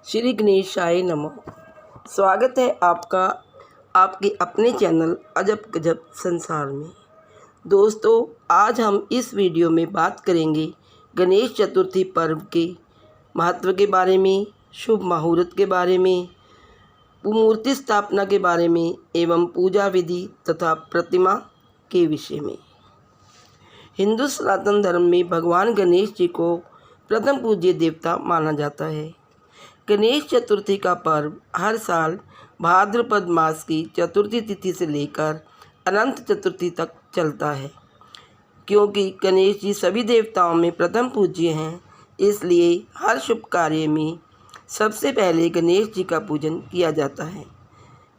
श्री गणेशाय नमः। स्वागत है आपका आपके अपने चैनल अजब गजब संसार में। दोस्तों, आज हम इस वीडियो में बात करेंगे गणेश चतुर्थी पर्व के महत्व के बारे में, शुभ मुहूर्त के बारे में, मूर्ति स्थापना के बारे में एवं पूजा विधि तथा प्रतिमा के विषय में। हिंदू सनातन धर्म में भगवान गणेश जी को प्रथम पूज्य देवता माना जाता है। गणेश चतुर्थी का पर्व हर साल भाद्रपद मास की चतुर्थी तिथि से लेकर अनंत चतुर्थी तक चलता है। क्योंकि गणेश जी सभी देवताओं में प्रथम पूज्य हैं, इसलिए हर शुभ कार्य में सबसे पहले गणेश जी का पूजन किया जाता है।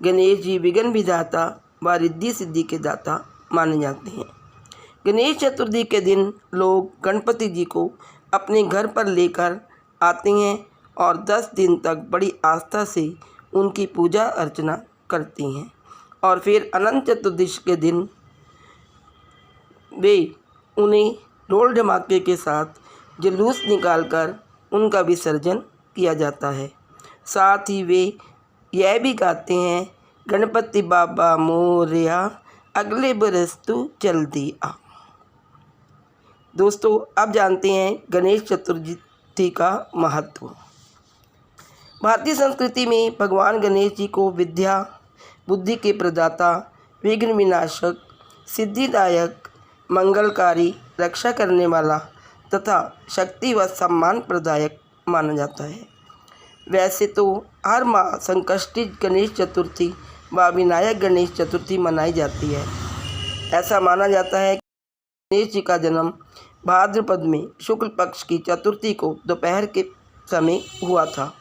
गणेश जी विघ्न विधाता व रिद्धि सिद्धि के दाता माने जाते हैं। गणेश चतुर्थी के दिन लोग गणपति जी को अपने घर पर लेकर आते हैं और 10 दिन तक बड़ी आस्था से उनकी पूजा अर्चना करती हैं और फिर अनंत चतुर्दशी के दिन वे उन्हें ढोल ढमाके के साथ जुलूस निकालकर उनका विसर्जन किया जाता है। साथ ही वे यह भी गाते हैं, गणपति बाबा मोरया अगले बरस तू जल्दी आ। दोस्तों, अब जानते हैं गणेश चतुर्थी का महत्व। भारतीय संस्कृति में भगवान गणेश जी को विद्या बुद्धि के प्रदाता, विघ्न विनाशक, सिद्धिदायक, मंगलकारी, रक्षा करने वाला तथा शक्ति व सम्मान प्रदायक माना जाता है। वैसे तो हर माह संकष्टी गणेश चतुर्थी व विनायक गणेश चतुर्थी मनाई जाती है। ऐसा माना जाता है कि गणेश जी का जन्म भाद्रपद में शुक्ल पक्ष की चतुर्थी को दोपहर के समय हुआ था।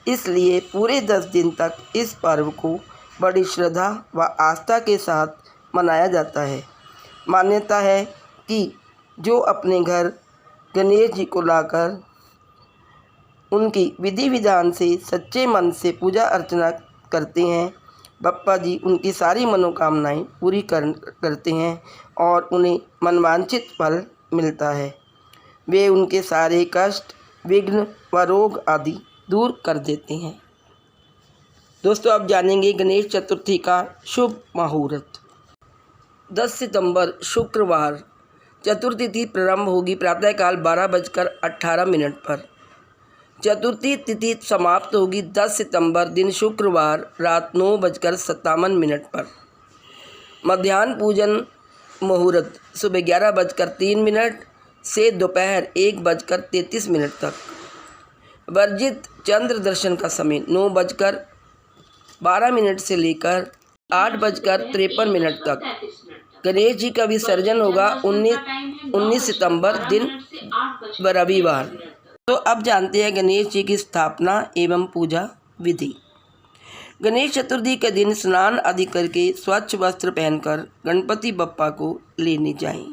इसलिए पूरे 10 दिन तक इस पर्व को बड़ी श्रद्धा व आस्था के साथ मनाया जाता है। मान्यता है कि जो अपने घर गणेश जी को लाकर उनकी विधि विधान से सच्चे मन से पूजा अर्चना करते हैं, बप्पा जी उनकी सारी मनोकामनाएं पूरी करते हैं और उन्हें मनवांछित फल मिलता है। वे उनके सारे कष्ट, विघ्न व रोग आदि दूर कर देते हैं। दोस्तों, अब जानेंगे गणेश चतुर्थी का शुभ मुहूर्त। 10 सितंबर शुक्रवार चतुर्थी तिथि प्रारंभ होगी प्रातःकाल 12:18 पर। चतुर्थी तिथि समाप्त होगी 10 सितंबर दिन शुक्रवार रात 9:57 पर। मध्याह्न पूजन मुहूर्त सुबह 11:03 से दोपहर 1:33 तक। वर्जित चंद्र दर्शन का समय 9:12 से लेकर 8:53 तक। गणेश जी का विसर्जन होगा 19 सितंबर दिन रविवार। तो अब जानते हैं गणेश जी की स्थापना एवं पूजा विधि। गणेश चतुर्थी के दिन स्नान आदि करके स्वच्छ वस्त्र पहनकर गणपति बप्पा को लेने जाएं।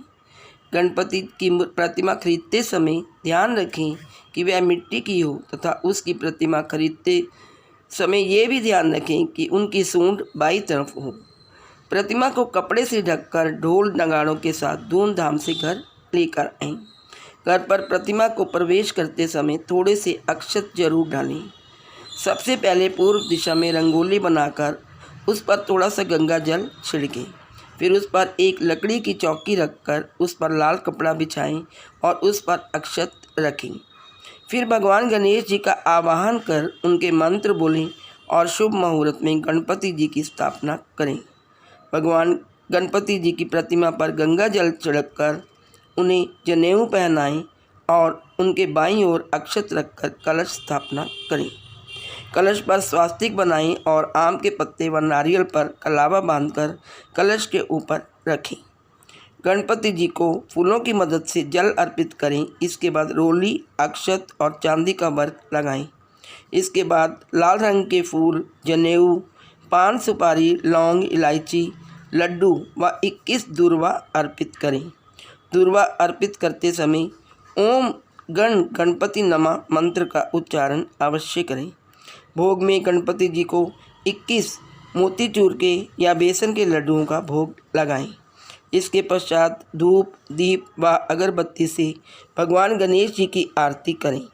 गणपति की प्रतिमा खरीदते समय ध्यान रखें कि वह मिट्टी की हो तथा उसकी प्रतिमा खरीदते समय ये भी ध्यान रखें कि उनकी सूंड बाईं तरफ हो। प्रतिमा को कपड़े से ढककर ढोल नगाड़ों के साथ धूमधाम से घर लेकर आएं। घर पर प्रतिमा को प्रवेश करते समय थोड़े से अक्षत जरूर डालें। सबसे पहले पूर्व दिशा में रंगोली बनाकर उस पर थोड़ा सा गंगा जल छिड़कें। फिर उस पर एक लकड़ी की चौकी रखकर उस पर लाल कपड़ा बिछाएं और उस पर अक्षत रखें। फिर भगवान गणेश जी का आवाहन कर उनके मंत्र बोलें और शुभ मुहूर्त में गणपति जी की स्थापना करें। भगवान गणपति जी की प्रतिमा पर गंगा जल छिड़ककर उन्हें जनेऊ पहनाएं और उनके बाईं ओर अक्षत रखकर कलश स्थापना करें। कलश पर स्वास्तिक बनाएं और आम के पत्ते व नारियल पर कलावा बांधकर कलश के ऊपर रखें। गणपति जी को फूलों की मदद से जल अर्पित करें। इसके बाद रोली, अक्षत और चांदी का वर्क लगाएं। इसके बाद लाल रंग के फूल, जनेऊ, पान सुपारी, लौंग, इलायची, लड्डू व 21 दूर्वा अर्पित करें। दूर्वा अर्पित करते समय ओम गणपति नमः मंत्र का उच्चारण अवश्य करें। भोग में गणपति जी को 21 मोतीचूर के या बेसन के लड्डुओं का भोग लगाएं। इसके पश्चात धूप, दीप व अगरबत्ती से भगवान गणेश जी की आरती करें।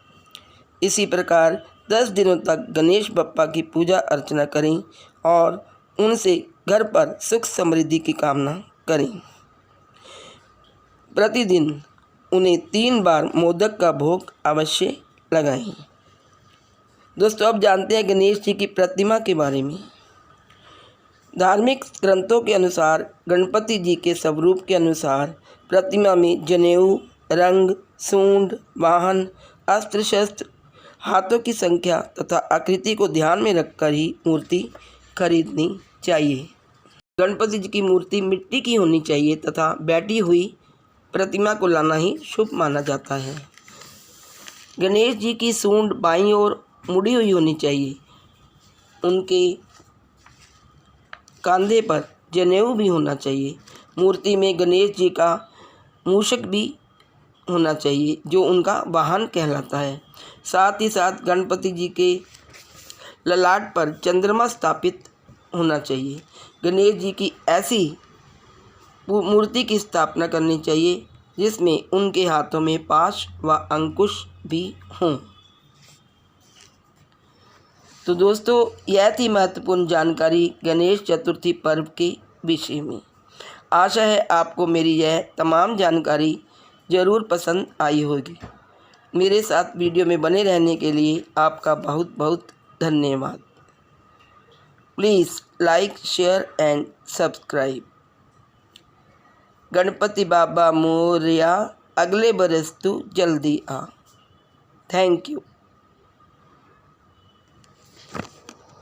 इसी प्रकार 10 दिनों तक गणेश बप्पा की पूजा अर्चना करें और उनसे घर पर सुख समृद्धि की कामना करें। प्रतिदिन उन्हें 3 बार मोदक का भोग अवश्य लगाएं। दोस्तों, अब जानते हैं गणेश जी की प्रतिमा के बारे में। धार्मिक ग्रंथों के अनुसार गणपति जी के स्वरूप के अनुसार प्रतिमा में जनेऊ, रंग, सूंड, वाहन, अस्त्र शस्त्र, हाथों की संख्या तथा आकृति को ध्यान में रखकर ही मूर्ति खरीदनी चाहिए। गणपति जी की मूर्ति मिट्टी की होनी चाहिए तथा बैठी हुई प्रतिमा को लाना ही शुभ माना जाता है। गणेश जी की सूंड बाईं ओर मुड़ी हुई होनी चाहिए। उनके कंधे पर जनेऊ भी होना चाहिए। मूर्ति में गणेश जी का मूषक भी होना चाहिए जो उनका वाहन कहलाता है। साथ ही साथ गणपति जी के ललाट पर चंद्रमा स्थापित होना चाहिए। गणेश जी की ऐसी मूर्ति की स्थापना करनी चाहिए जिसमें उनके हाथों में पाश व अंकुश भी हों। तो दोस्तों, यह थी महत्वपूर्ण जानकारी गणेश चतुर्थी पर्व के विषय में। आशा है आपको मेरी यह तमाम जानकारी ज़रूर पसंद आई होगी। मेरे साथ वीडियो में बने रहने के लिए आपका बहुत बहुत धन्यवाद। Please like, share and subscribe. Ganpati बाबा मोरया, अगले बरस तू जल्दी आ। Thank you.